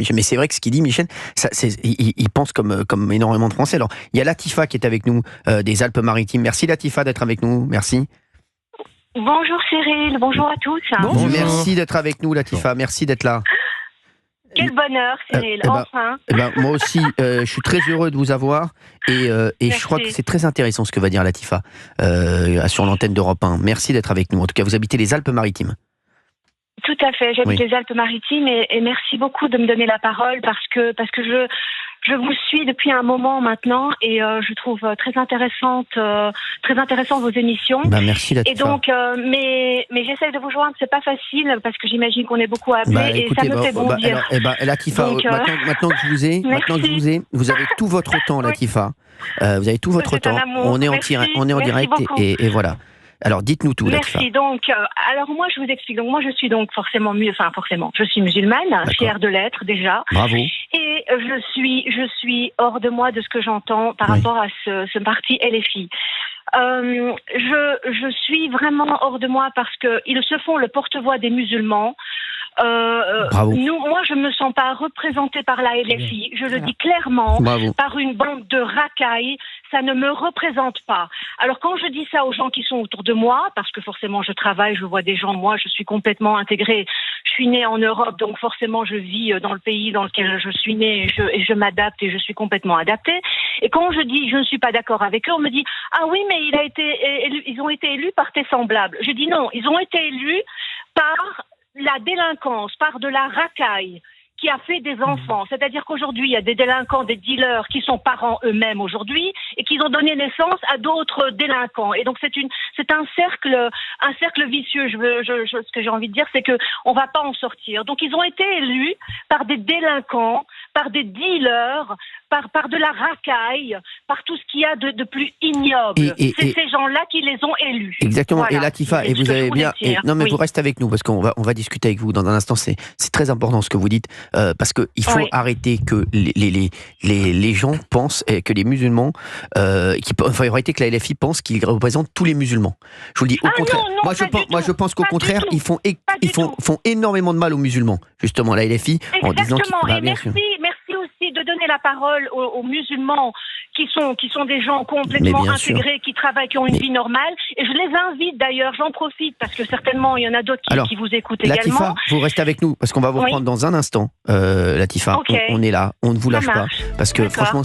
Michel. Mais c'est vrai que ce qu'il dit, Michel, il pense comme énormément de Français. Alors, il y a Latifa qui est avec nous des Alpes-Maritimes. Merci Latifa d'être avec nous. Merci. Bonjour Cyril, bonjour à tous. Bonjour. Merci d'être avec nous Latifa, merci d'être là. Quel bonheur Cyril, enfin. Moi aussi, je suis très heureux de vous avoir et je crois que c'est très intéressant ce que va dire Latifa sur l'antenne d'Europe 1. Merci d'être avec nous. En tout cas, vous habitez les Alpes-Maritimes. Tout à fait, j'habite les Alpes-Maritimes et merci beaucoup de me donner la parole parce que je vous suis depuis un moment maintenant et je trouve très intéressant vos émissions. Merci Latifa. Et donc, mais j'essaie de vous joindre, c'est pas facile parce que j'imagine qu'on est beaucoup appelés et ça me fait bondir. Latifa, donc, maintenant que je vous ai, vous avez tout votre temps, Latifa. Vous avez tout votre temps. On est en direct et voilà. Alors, dites-nous tout, Latifa. Merci. Donc, alors moi, je vous explique. Donc, moi, je suis donc forcément, je suis musulmane, fière de l'être déjà. Bravo. Et je suis hors de moi de ce que j'entends par rapport à ce parti LFI. Je suis vraiment hors de moi parce que ils se font le porte-voix des musulmans. Moi, je me sens pas représentée par la LFI. Je le dis clairement, par une bande de racailles. Ça ne me représente pas. Alors quand je dis ça aux gens qui sont autour de moi, parce que forcément je travaille, je vois des gens, moi je suis complètement intégrée, je suis née en Europe, donc forcément je vis dans le pays dans lequel je suis née et je m'adapte et je suis complètement adaptée. Et quand je dis je ne suis pas d'accord avec eux, on me dit ah oui mais ils ont été élus par tes semblables. Je dis non, ils ont été élus par la délinquance, par de la racaille qui a fait des enfants. C'est-à-dire qu'aujourd'hui, il y a des délinquants, des dealers qui sont parents eux-mêmes aujourd'hui et qui ont donné naissance à d'autres délinquants. Et donc, c'est un cercle vicieux. Ce que j'ai envie de dire, c'est que on va pas en sortir. Donc, ils ont été élus par des délinquants, par des dealers, par de la racaille, par tout ce qu'il y a de plus ignoble. C'est ces gens-là qui les ont élus. Exactement. Voilà. Et Latifa, et vous avez bien... vous restez avec nous, parce qu'on va discuter avec vous dans un instant. C'est très important ce que vous dites, parce qu'il faut arrêter que les gens pensent, que les musulmans... il faut arrêter que la LFI pense qu'ils représentent tous les musulmans. Je vous le dis, au contraire. Non, moi, je pense qu'au contraire, ils font énormément de mal aux musulmans, justement, la LFI, en disant qu'ils... Merci aussi de donner la parole aux musulmans qui sont des gens complètement intégrés, qui travaillent, qui ont une vie normale. Et je les invite d'ailleurs, j'en profite parce que certainement il y en a d'autres qui vous écoutent également. Latifa, vous restez avec nous parce qu'on va vous reprendre dans un instant. Latifa, on est là, on ne vous lâche pas parce que franchement